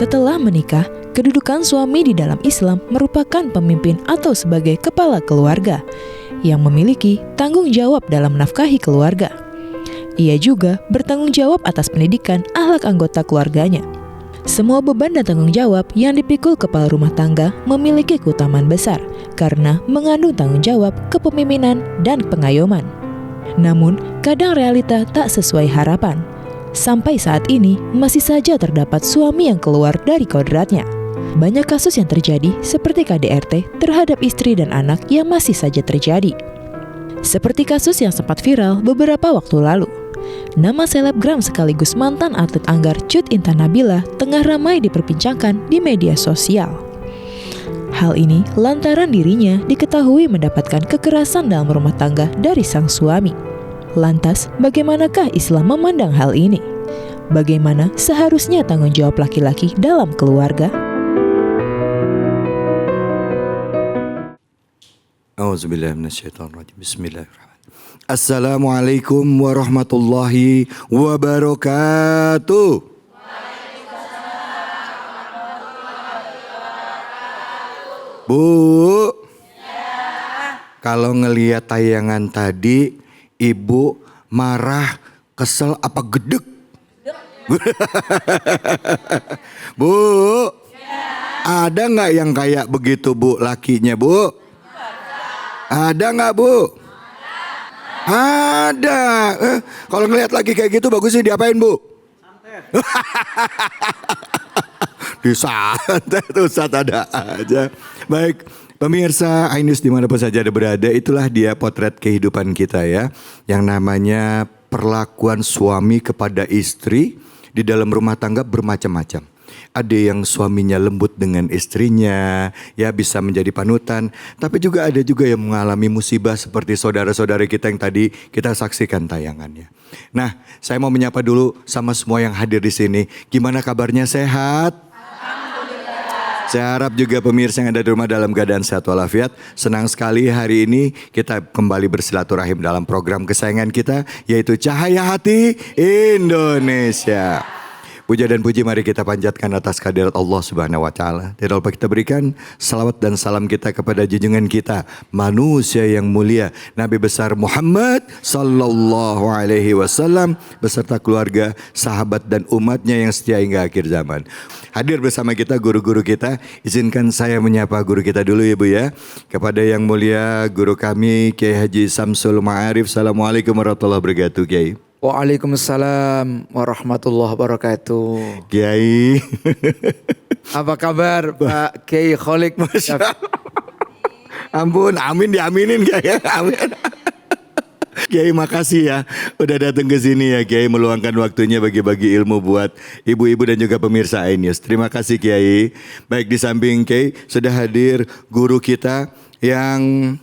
Setelah menikah, kedudukan suami di dalam Islam merupakan pemimpin atau sebagai kepala keluarga yang memiliki tanggung jawab dalam menafkahi keluarga. Ia juga bertanggung jawab atas pendidikan akhlak anggota keluarganya. Semua beban dan tanggung jawab yang dipikul kepala rumah tangga memiliki keutamaan besar karena mengandung tanggung jawab kepemimpinan dan pengayoman. Namun, kadang realita tak sesuai harapan. Sampai saat ini, masih saja terdapat suami yang keluar dari kodratnya. Banyak kasus yang terjadi seperti KDRT terhadap istri dan anak yang masih saja terjadi. Seperti kasus yang sempat viral beberapa waktu lalu. Nama selebgram sekaligus mantan atlet anggar Cut Intan Nabila tengah ramai diperbincangkan di media sosial. Hal ini lantaran dirinya diketahui mendapatkan kekerasan dalam rumah tangga dari sang suami. Lantas, bagaimanakah Islam memandang hal ini? Bagaimana seharusnya tanggung jawab laki-laki dalam keluarga? A'udzubillahi minasyaitonirrajim. Bismillahirrahmanirrahim. Assalamualaikum warahmatullahi wabarakatuh. Bu, kalau ngelihat tayangan tadi, ibu marah, kesel, apa gedek? Bu, ada nggak yang kayak begitu bu lakinya bu? Ada nggak bu? Ada. Kalau ngelihat lagi kayak gitu bagusnya diapain bu? Disantet tuh Ustaz ada aja. Baik, pemirsa iNews dimanapun saja ada berada, itulah dia potret kehidupan kita ya. Yang namanya perlakuan suami kepada istri di dalam rumah tangga bermacam-macam. Ada yang suaminya lembut dengan istrinya, ya bisa menjadi panutan. Tapi juga ada juga yang mengalami musibah seperti saudara-saudara kita yang tadi kita saksikan tayangannya. Nah, saya mau menyapa dulu sama semua yang hadir di sini. Gimana kabarnya, sehat? Saya harap juga pemirsa yang ada di rumah dalam keadaan sehat walafiat. Senang sekali hari ini kita kembali bersilaturahim dalam program kesayangan kita, yaitu Cahaya Hati Indonesia. Puja dan puji mari kita panjatkan atas kehadirat Allah Subhanahu wa taala. Tidak lupa kita berikan salawat dan salam kita kepada junjungan kita, manusia yang mulia, Nabi besar Muhammad sallallahu alaihi wasallam beserta keluarga, sahabat dan umatnya yang setia hingga akhir zaman. Hadir bersama kita guru-guru kita. Izinkan saya menyapa guru kita dulu ya Bu ya. Kepada yang mulia guru kami Kiai Haji Samsul Ma'arif. Assalamualaikum warahmatullahi wabarakatuh Kiai. Waalaikumsalam warahmatullahi wabarakatuh. Kiai. Apa kabar Pak Kiai Kholik? Ampun, amin diaminin Kiai. Amin. Kiai makasih ya udah datang ke sini ya Kiai, meluangkan waktunya bagi-bagi ilmu buat ibu-ibu dan juga pemirsa iNews. Terima kasih Kiai. Baik, di samping Kiai sudah hadir guru kita yang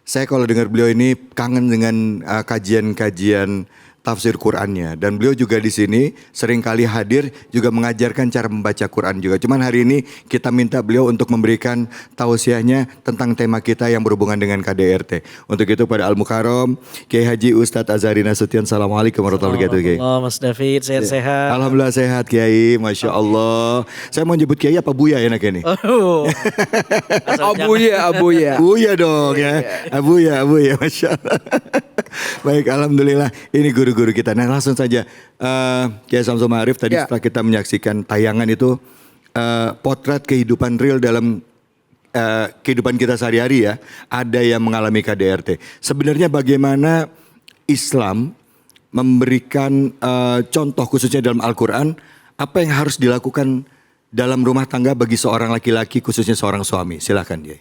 saya kalau dengar beliau ini kangen dengan kajian-kajian tafsir Qur'annya, dan beliau juga di sini seringkali hadir juga mengajarkan cara membaca Qur'an juga. Cuman hari ini kita minta beliau untuk memberikan tausiahnya tentang tema kita yang berhubungan dengan KDRT. Untuk itu pada Al-Mukarram Kiai Haji Ustadz Azhari Nasution. Assalamualaikum warahmatullahi wabarakatuh Kiai. Mas David, sehat-sehat. Alhamdulillah sehat Kiai, Masya Allah. Saya mau nyebut Kiai apa Buya enaknya nih? Abuya. Buya dong ya. Abuya, Masya Allah. Baik, Alhamdulillah. Ini guru-guru kita. Nah langsung saja Kiai Samsul Ma'arif tadi setelah kita menyaksikan tayangan itu potret kehidupan real dalam kehidupan kita sehari-hari ya. Ada yang mengalami KDRT. Sebenarnya bagaimana Islam memberikan contoh khususnya dalam Al-Quran, apa yang harus dilakukan dalam rumah tangga bagi seorang laki-laki khususnya seorang suami? Silakan Kiai.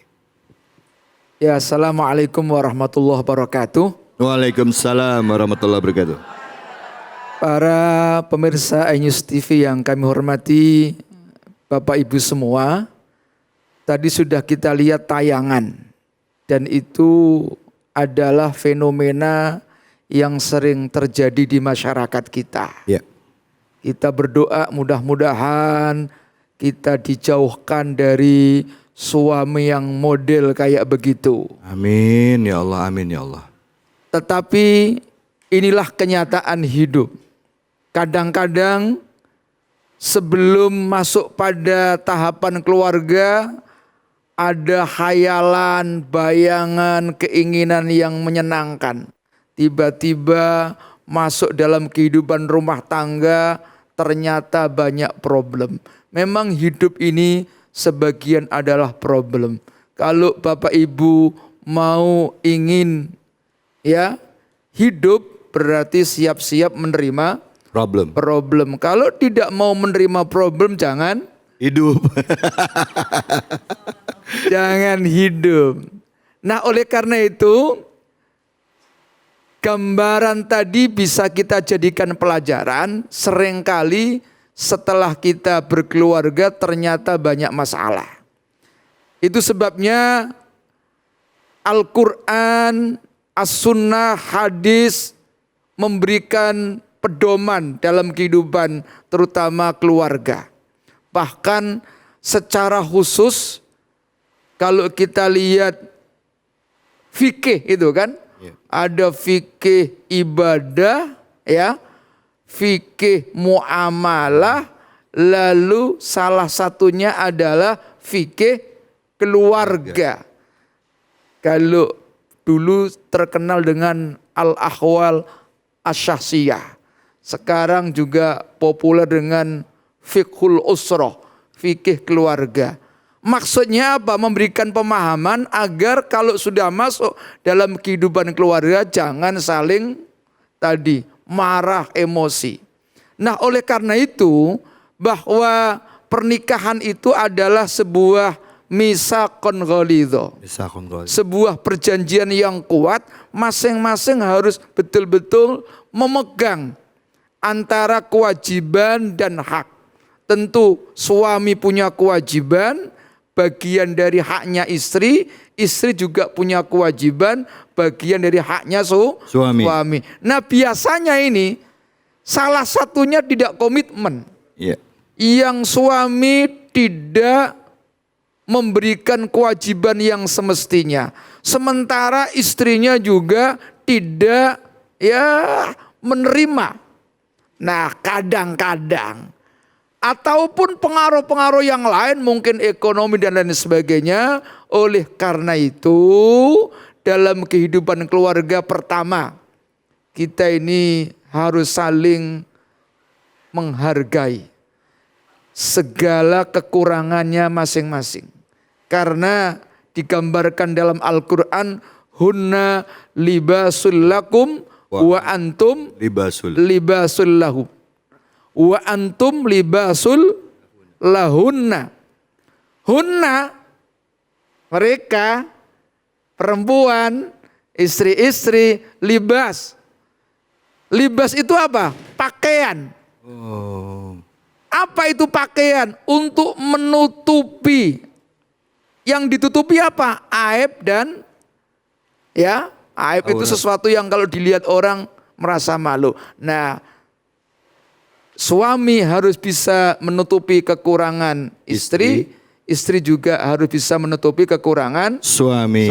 Ya, Assalamualaikum warahmatullahi wabarakatuh. Waalaikumsalam warahmatullahi wabarakatuh. Para pemirsa iNews TV yang kami hormati, Bapak Ibu semua, tadi sudah kita lihat tayangan dan itu adalah fenomena yang sering terjadi di masyarakat kita. Ya. Kita berdoa mudah-mudahan kita dijauhkan dari suami yang model kayak begitu. Amin ya Allah, amin ya Allah. Tetapi inilah kenyataan hidup. Kadang-kadang sebelum masuk pada tahapan keluarga, ada khayalan, bayangan, keinginan yang menyenangkan. Tiba-tiba masuk dalam kehidupan rumah tangga, ternyata banyak problem. Memang hidup ini sebagian adalah problem. Kalau Bapak Ibu mau ingin hidup, berarti siap-siap menerima problem. Kalau tidak mau menerima problem, jangan hidup. Jangan hidup. Nah, oleh karena itu, gambaran tadi bisa kita jadikan pelajaran. Seringkali setelah kita berkeluarga ternyata banyak masalah. Itu sebabnya Al-Quran, As-Sunnah, hadis memberikan pedoman dalam kehidupan terutama keluarga. Bahkan secara khusus kalau kita lihat fikih itu kan, ada fikih ibadah, fikih muamalah, lalu salah satunya adalah fikih keluarga. Kalau dulu terkenal dengan al-ahwal asy-syakhsiyah, sekarang juga populer dengan fiqhul usrah, fikih keluarga. Maksudnya apa? Memberikan pemahaman agar kalau sudah masuk dalam kehidupan keluarga jangan saling marah, emosi. Nah, oleh karena itu bahwa pernikahan itu adalah sebuah misaqun ghalidha. Sebuah perjanjian yang kuat, masing-masing harus betul-betul memegang antara kewajiban dan hak. Tentu suami punya kewajiban, bagian dari haknya istri, istri juga punya kewajiban, bagian dari haknya suami. Nah, biasanya ini salah satunya tidak komitmen. Yang suami tidak memberikan kewajiban yang semestinya. Sementara istrinya juga tidak menerima. Nah, kadang-kadang ataupun pengaruh-pengaruh yang lain, mungkin ekonomi dan lain sebagainya. Oleh karena itu, dalam kehidupan keluarga pertama, kita ini harus saling menghargai segala kekurangannya masing-masing. Karena digambarkan dalam Al-Quran, hunna libasul lakum wa antum libasul lahum. Wa antum libasul lahunna. Hunna, mereka, perempuan, istri-istri, libas. Libas itu apa? Pakaian. Apa itu pakaian? Untuk menutupi. Yang ditutupi apa? Aib dan aib itu sesuatu yang kalau dilihat orang merasa malu. Nah, suami harus bisa menutupi kekurangan istri, istri juga harus bisa menutupi kekurangan suami.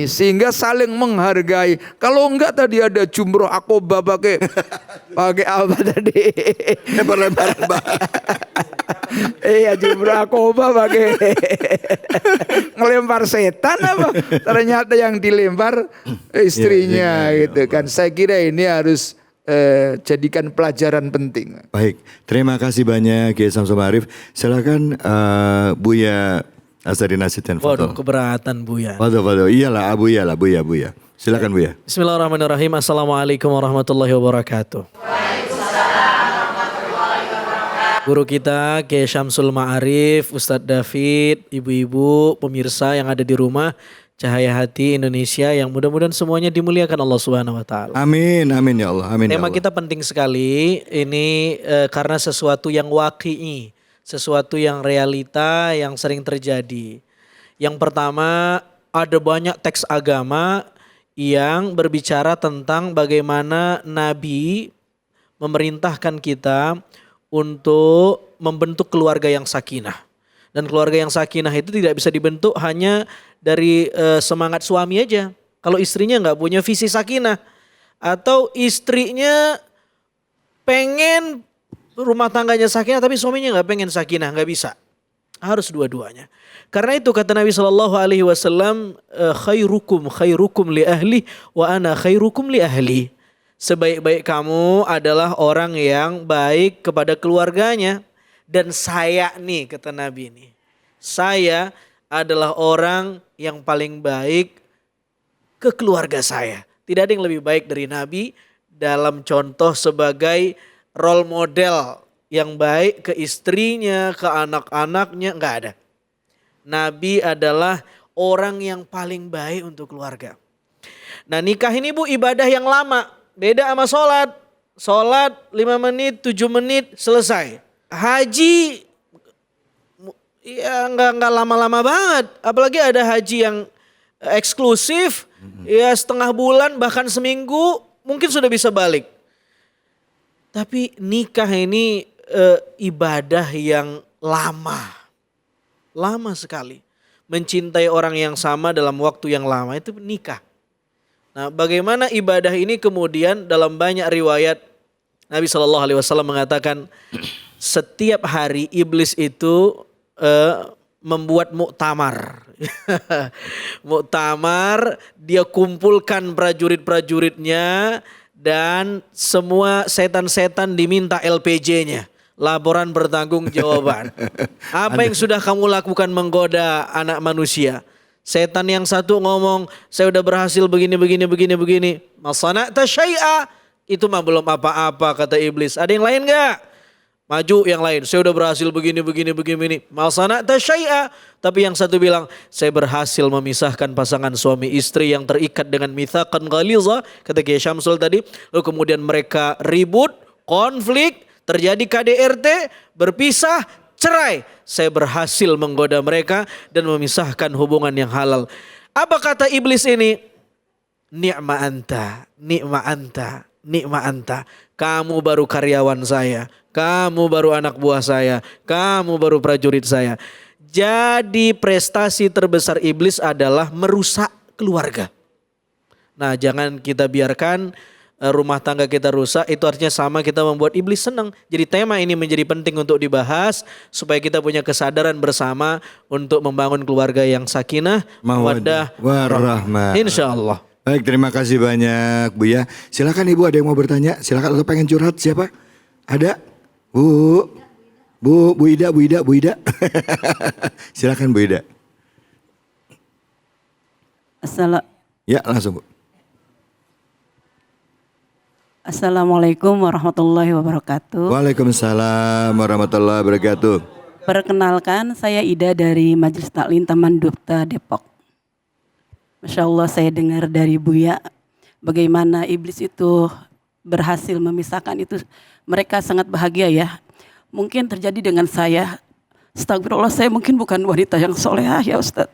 Sehingga saling menghargai. Kalau enggak tadi ada jumroh akobah pakai apa tadi? Lempar-lemparan. Iya, jumroh akobah pakai ngelempar setan apa? Ternyata yang dilempar istrinya gitu kan. Saya kira ini harus jadikan pelajaran penting. Baik, terima kasih banyak Kiai Syamsul Ma'arif. Silakan Buya Azhari Nasidan. Waduh, keberatan Buya. Waduh, iyalah Buya. Silakan Buya. Bismillahirrahmanirrahim. Assalamualaikum warahmatullahi wabarakatuh. Guru kita Kiai Syamsul Ma'arif, Ustadz David, ibu-ibu, pemirsa yang ada di rumah, Cahaya Hati Indonesia, yang mudah-mudahan semuanya dimuliakan Allah Subhanahu wa taala. Amin ya Allah. Amin. Tema ya Allah. kita penting sekali ini karena sesuatu yang waqi'i, sesuatu yang realita yang sering terjadi. Yang pertama, ada banyak teks agama yang berbicara tentang bagaimana Nabi memerintahkan kita untuk membentuk keluarga yang sakinah. Dan keluarga yang sakinah itu tidak bisa dibentuk hanya dari semangat suami aja. Kalau istrinya nggak punya visi sakinah, atau istrinya pengen rumah tangganya sakinah tapi suaminya nggak pengen sakinah, nggak bisa. Harus dua-duanya. Karena itu kata Nabi Shallallahu Alaihi Wasallam, khairukum li ahli wa ana khairukum li ahli. Sebaik-baik kamu adalah orang yang baik kepada keluarganya. Dan saya nih kata Nabi ini, saya adalah orang yang paling baik ke keluarga saya. Tidak ada yang lebih baik dari Nabi dalam contoh sebagai role model yang baik ke istrinya, ke anak-anaknya, enggak ada. Nabi adalah orang yang paling baik untuk keluarga. Nah nikah ini Bu ibadah yang lama. Beda sama sholat. Sholat 5 menit, 7 menit selesai. Haji ya enggak lama-lama banget. Apalagi ada haji yang eksklusif. Ya setengah bulan bahkan seminggu mungkin sudah bisa balik. Tapi nikah ini ibadah yang lama sekali. Mencintai orang yang sama dalam waktu yang lama itu nikah. Nah bagaimana ibadah ini kemudian dalam banyak riwayat Nabi SAW mengatakan setiap hari iblis itu membuat muktamar. Muktamar, dia kumpulkan prajurit-prajuritnya dan semua setan-setan diminta LPJ-nya. Laporan bertanggung jawaban. Apa yang sudah kamu lakukan menggoda anak manusia? Setan yang satu ngomong, saya udah berhasil begini. Masana'ta syai'a. Itu mah belum apa-apa kata iblis. Ada yang lain gak? Maju yang lain, saya udah berhasil begini. Masana'ta syai'a. Tapi yang satu bilang, saya berhasil memisahkan pasangan suami istri yang terikat dengan mitsaqan ghaliza. Kata Kiai Syamsul tadi. Lalu kemudian mereka ribut, konflik. Terjadi KDRT, berpisah, cerai. Saya berhasil menggoda mereka dan memisahkan hubungan yang halal. Apa kata iblis ini? Ni'ma anta. Kamu baru karyawan saya. Kamu baru anak buah saya. Kamu baru prajurit saya. Jadi prestasi terbesar iblis adalah merusak keluarga. Nah jangan kita biarkan rumah tangga kita rusak, itu artinya sama kita membuat iblis senang. Jadi tema ini menjadi penting untuk dibahas supaya kita punya kesadaran bersama untuk membangun keluarga yang sakinah, mawaddah, warahmah. Insyaallah. Baik, terima kasih banyak Bu ya. Silakan Ibu, ada yang mau bertanya? Silakan, atau pengen curhat siapa? Ada? Bu Ida. Silakan Bu Ida. Ya, langsung Bu. Assalamualaikum warahmatullahi wabarakatuh. Waalaikumsalam warahmatullahi wabarakatuh. Perkenalkan, saya Ida dari Majelis Taklim Taman Dupta Depok. Masya Allah, saya dengar dari Buya bagaimana iblis itu berhasil memisahkan itu. Mereka sangat bahagia ya. Mungkin terjadi dengan saya. Astagfirullah, saya mungkin bukan wanita yang solehah ya Ustaz.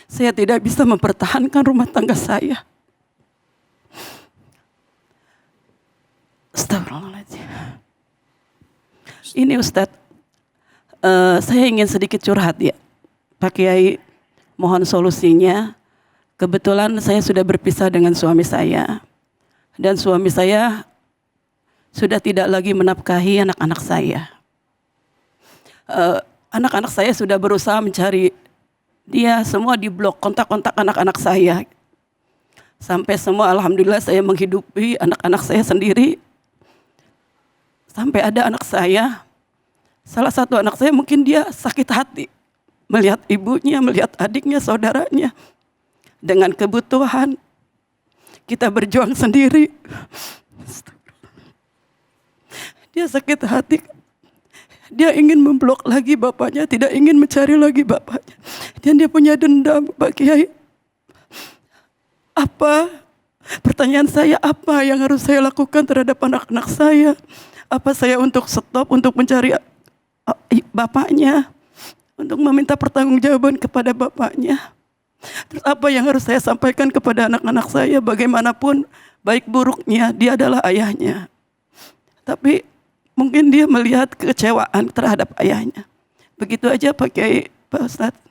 Saya tidak bisa mempertahankan rumah tangga saya. Astagfirullahaladzim. Ini Ustadz, saya ingin sedikit curhat ya Pak Kiai, mohon solusinya. Kebetulan saya sudah berpisah dengan suami saya. Dan suami saya sudah tidak lagi menafkahi anak-anak saya. Anak-anak saya sudah berusaha mencari dia, semua diblok kontak-kontak anak-anak saya. Sampai semua alhamdulillah saya menghidupi anak-anak saya sendiri. Sampai ada anak saya, salah satu anak saya mungkin dia sakit hati. Melihat ibunya, melihat adiknya, saudaranya. Dengan kebutuhan, kita berjuang sendiri. Dia sakit hati. Dia ingin memblok lagi bapaknya, tidak ingin mencari lagi bapaknya. Dan dia punya dendam, Pak Kiai. Pertanyaan saya, apa yang harus saya lakukan terhadap anak-anak saya? Apa saya untuk stop, untuk mencari bapaknya, untuk meminta pertanggungjawaban kepada bapaknya? Terus apa yang harus saya sampaikan kepada anak-anak saya? Bagaimanapun baik buruknya, dia adalah ayahnya. Tapi mungkin dia melihat kekecewaan terhadap ayahnya. Begitu aja Pak Kiai, Pak Ustadz.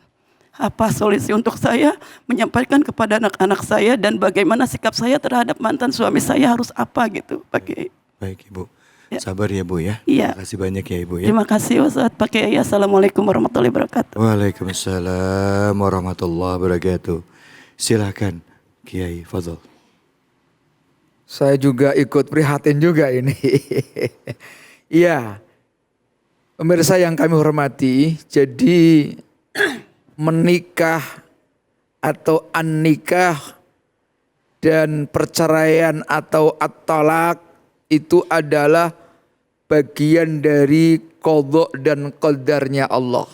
Apa solusi untuk saya menyampaikan kepada anak-anak saya dan bagaimana sikap saya terhadap mantan suami saya harus apa gitu Pak Kiai? Baik Ibu. Sabar ya Bu ya. Iya. Terima kasih banyak ya Ibu ya. Terima kasih Ustadz. Pak Kiai. Assalamualaikum warahmatullahi wabarakatuh. Waalaikumsalam warahmatullahi wabarakatuh. Silakan Kiai Fadl. Saya juga ikut prihatin juga ini. Iya. Pemirsa yang kami hormati, jadi menikah atau an-nikah dan perceraian atau at-talak itu adalah bagian dari qadha dan qadarnya Allah.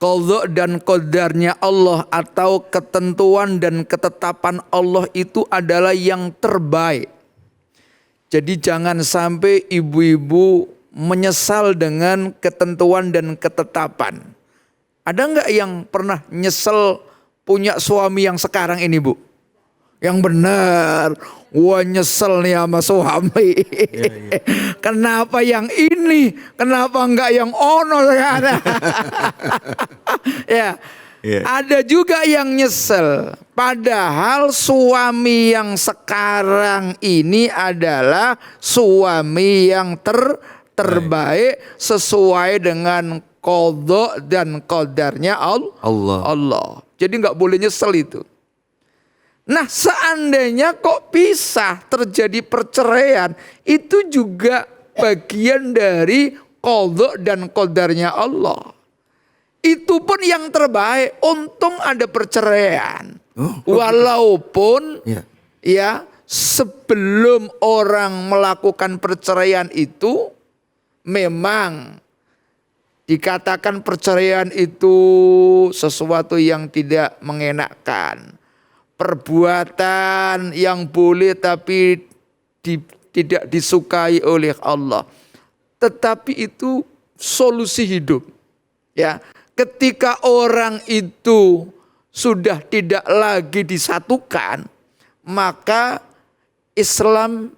Qadha dan qadarnya Allah atau ketentuan dan ketetapan Allah itu adalah yang terbaik. Jadi jangan sampai ibu-ibu menyesal dengan ketentuan dan ketetapan. Ada enggak yang pernah nyesel punya suami yang sekarang ini Bu? Yang benar, wah nyesel nih sama suami. Kenapa yang ini? Kenapa enggak yang ono sekarang? Ya, ada juga yang nyesel. Padahal suami yang sekarang ini adalah suami yang terbaik sesuai dengan qadha dan qadarnya Allah. Jadi enggak boleh nyesel itu. Nah seandainya kok pisah terjadi perceraian itu juga bagian dari qadha dan qadarnya Allah. Itu pun yang terbaik, untung ada perceraian. Walaupun ya sebelum orang melakukan perceraian itu memang dikatakan perceraian itu sesuatu yang tidak mengenakkan. Perbuatan yang boleh tapi tidak disukai oleh Allah. Tetapi itu solusi hidup. Ya, ketika orang itu sudah tidak lagi disatukan, maka Islam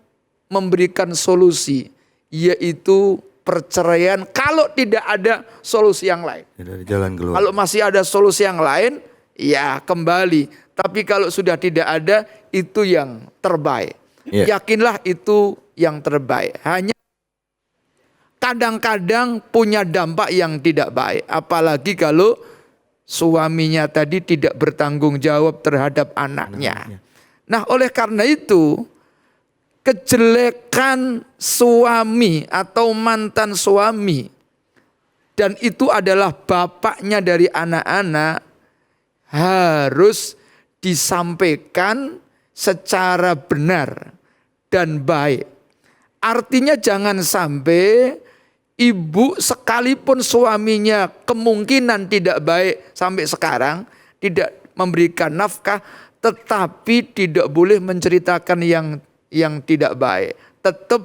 memberikan solusi, yaitu perceraian kalau tidak ada solusi yang lain. Tidak ada jalan keluar. Kalau masih ada solusi yang lain, ya kembali. Tapi kalau sudah tidak ada, itu yang terbaik. Yakinlah itu yang terbaik. Hanya kadang-kadang punya dampak yang tidak baik. Apalagi kalau suaminya tadi tidak bertanggung jawab terhadap anaknya. Nah oleh karena itu, kejelekan suami atau mantan suami, dan itu adalah bapaknya dari anak-anak, harus disampaikan secara benar dan baik. Artinya jangan sampai ibu sekalipun suaminya kemungkinan tidak baik sampai sekarang, tidak memberikan nafkah, tetapi tidak boleh menceritakan yang tidak baik. Tetap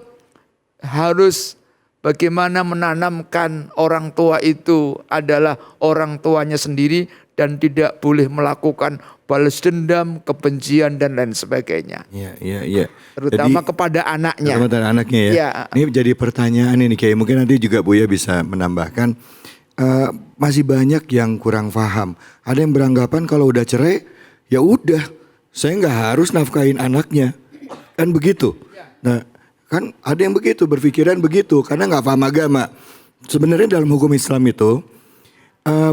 harus bagaimana menanamkan orang tua itu adalah orang tuanya sendiri dan tidak boleh melakukan balas dendam, kebencian dan lain sebagainya. Iya. Terutama jadi, kepada anaknya. Kepada anaknya ya. Ini jadi pertanyaan ini Kiai, mungkin nanti juga Buya bisa menambahkan. Masih banyak yang kurang paham. Ada yang beranggapan kalau udah cerai, ya udah, saya nggak harus nafkahin anaknya, kan begitu. Nah, kan ada yang begitu, berpikiran begitu karena nggak paham agama. Sebenarnya dalam hukum Islam itu,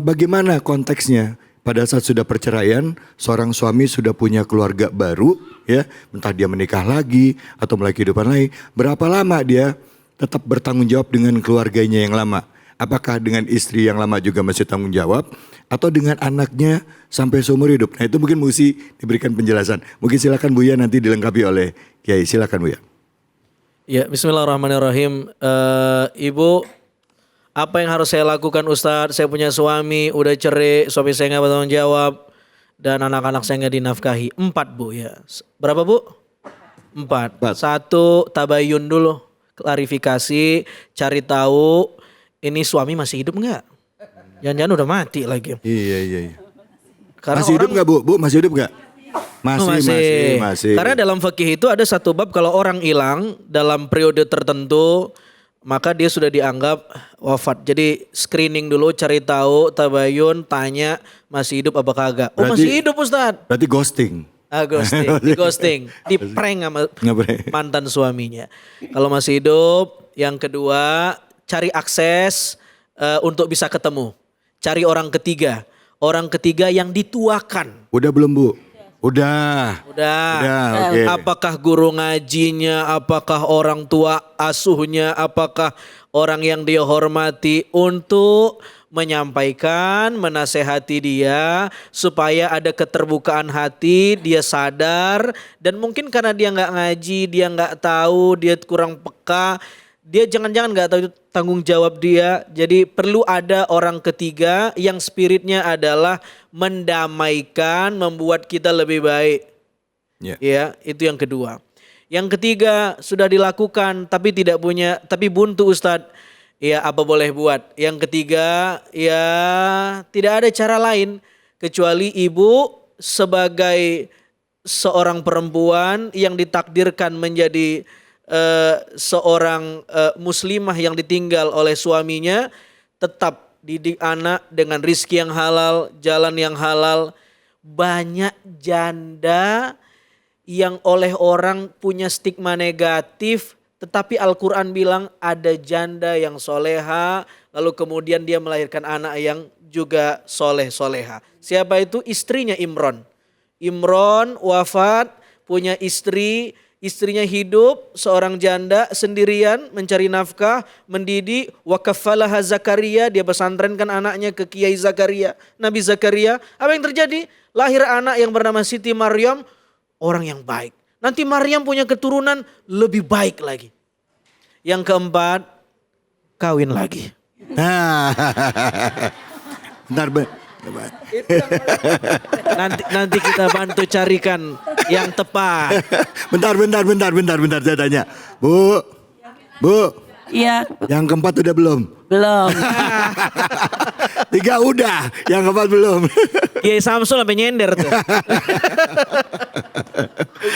bagaimana konteksnya? Pada saat sudah perceraian, seorang suami sudah punya keluarga baru, ya, entah dia menikah lagi atau mulai kehidupan lain. Berapa lama dia tetap bertanggung jawab dengan keluarganya yang lama? Apakah dengan istri yang lama juga masih tanggung jawab, atau dengan anaknya sampai seumur hidup? Nah itu mungkin mesti diberikan penjelasan. Mungkin silakan Buya nanti dilengkapi oleh Kiai. Silakan Buya. Ya, Bismillahirrahmanirrahim. Ibu, apa yang harus saya lakukan Ustadz? Saya punya suami, udah cerai, suami saya nggak bertanggung jawab, dan anak-anak saya nggak dinafkahi. 4 Bu ya. Berapa Bu? 4. 1, tabayun dulu, klarifikasi, cari tahu ini suami masih hidup nggak? Jangan-jangan udah mati lagi. Iya. Karena masih hidup nggak Bu? Masih hidup nggak? Masih. Karena dalam fikih itu ada satu bab kalau orang hilang dalam periode tertentu, maka dia sudah dianggap wafat. Jadi screening dulu, cari tahu, tabayun, tanya masih hidup apa kagak. Oh masih hidup Ustadz. Berarti ghosting. Ghosting, di ghosting, di prank sama Nge-prank. mantan suaminya. Kalau masih hidup, yang kedua cari akses untuk bisa ketemu. Cari orang ketiga yang dituakan. Udah belum Bu? Udah. Udah. Oke. Apakah guru ngajinya, apakah orang tua asuhnya, apakah orang yang dia hormati untuk menyampaikan, menasehati dia supaya ada keterbukaan hati, dia sadar dan mungkin karena dia nggak ngaji, dia nggak tahu, dia kurang peka, dia jangan-jangan nggak tahu tanggung jawab dia. Jadi perlu ada orang ketiga yang spiritnya adalah mendamaikan, membuat kita lebih baik. Ya. Ya, itu yang kedua. Yang ketiga sudah dilakukan tapi buntu Ustadz. Ya, apa boleh buat? Yang ketiga, ya tidak ada cara lain kecuali ibu sebagai seorang perempuan yang ditakdirkan menjadi seorang muslimah yang ditinggal oleh suaminya, tetap didik anak dengan rizki yang halal, jalan yang halal. Banyak janda yang oleh orang punya stigma negatif, tetapi Al-Quran bilang ada janda yang soleha, lalu kemudian dia melahirkan anak yang juga soleha. Siapa itu? Istrinya Imron. Imron wafat, punya istri, istrinya hidup, seorang janda sendirian mencari nafkah, mendidik, wakafalaha Zakaria, dia pesantrenkan anaknya ke Kiai Zakaria, Nabi Zakaria. Apa yang terjadi? Lahir anak yang bernama Siti Maryam, orang yang baik. Nanti Maryam punya keturunan lebih baik lagi. Yang keempat, kawin lagi. Nah. Bentar, Nanti kita bantu carikan yang tepat. bentar saya tanya. Bu. Iya, Yang keempat udah belum? belum. 3 udah, yang keempat belum. Kiai Samsul sampai nyender tuh.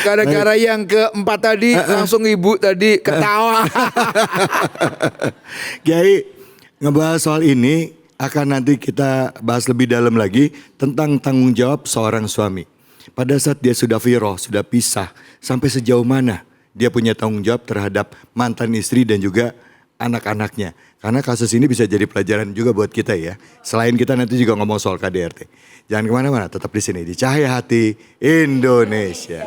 Gara-gara yang keempat tadi langsung ibu tadi ketawa. Kiai, ngebahas soal ini akan nanti kita bahas lebih dalam lagi tentang tanggung jawab seorang suami. Pada saat dia sudah viroh, sudah pisah, sampai sejauh mana dia punya tanggung jawab terhadap mantan istri dan juga anak-anaknya. Karena kasus ini bisa jadi pelajaran juga buat kita ya. Selain kita nanti juga ngomong soal KDRT. Jangan kemana-mana, tetap di sini di Cahaya Hati Indonesia.